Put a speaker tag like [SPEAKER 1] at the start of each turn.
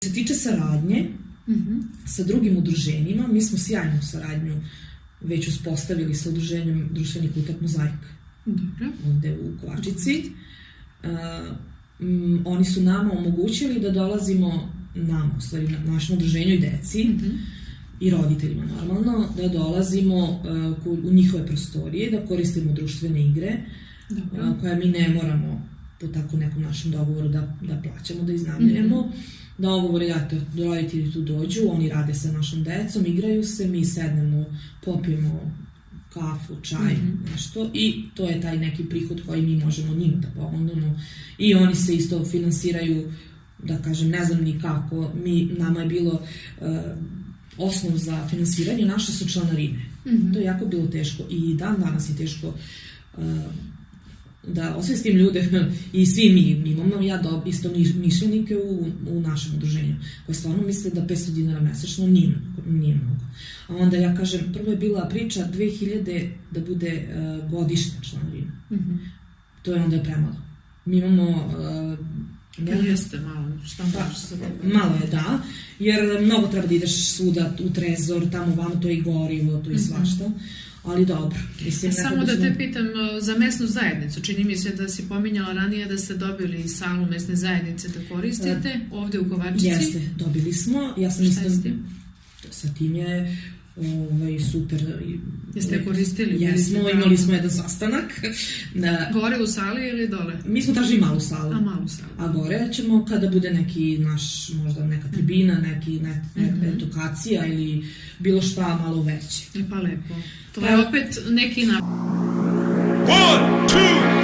[SPEAKER 1] Što se tiče saradnje sa drugim udruženjima, mi smo sjajnu saradnju već uspostavili sa udruženjem Društveni kutak Mozaik. Ovde u Kovačici. Oni su nama omogućili da dolazimo u stvari našem udruženju i deci i roditeljima normalno, da dolazimo u njihove prostorije, da koristimo društvene igre koje mi ne moramo po tako nekom našem dogovoru da plaćamo, da iznajmljujemo. Dogovor je da roditelji tu dođu, oni rade sa našom decom, igraju se, mi sednemo, popijemo kafu, čaj, nešto, i to je taj neki prihod koji mi možemo njima da pomognemo. I oni se isto finansiraju, da kažem, ne znam ni kako, nama je bilo osnov za finansiranje, naše su članarine. To je jako bilo teško i danas je teško da osvestim ljude i svi mi imamo isto mišljenike u našem udruženju koji stvarno misle da 500 dinara mesečno nije mnogo. A onda ja kažem, prvo je bila priča 2000 da bude godišnja članarina. To je onda premalo. Mi imamo...
[SPEAKER 2] Jeste malo, šta možeš se dobro?
[SPEAKER 1] Malo je, da, jer mnogo treba da ideš svuda u trezor, tamo vamo to je i gorivo, to je svašta. Ali dobro.
[SPEAKER 2] Samo da te pitam za mesnu zajednicu. Čini mi se da si pominjala ranije da ste dobili salu mesne zajednice da koristite ovde u Kovačici.
[SPEAKER 1] Jeste, dobili smo.
[SPEAKER 2] Šta je s tim?
[SPEAKER 1] Sa tim je super.
[SPEAKER 2] Jeste koristili?
[SPEAKER 1] Jesmo, imali smo jedan sastanak.
[SPEAKER 2] Gore u sali ili dole?
[SPEAKER 1] Mi smo tražili malu salu.
[SPEAKER 2] Malu salu.
[SPEAKER 1] A gore ćemo kada bude neki naš, možda neka tribina, neka edukacija ili bilo šta malo veće.
[SPEAKER 2] Pa lepo. To je opet neki
[SPEAKER 3] 1, 2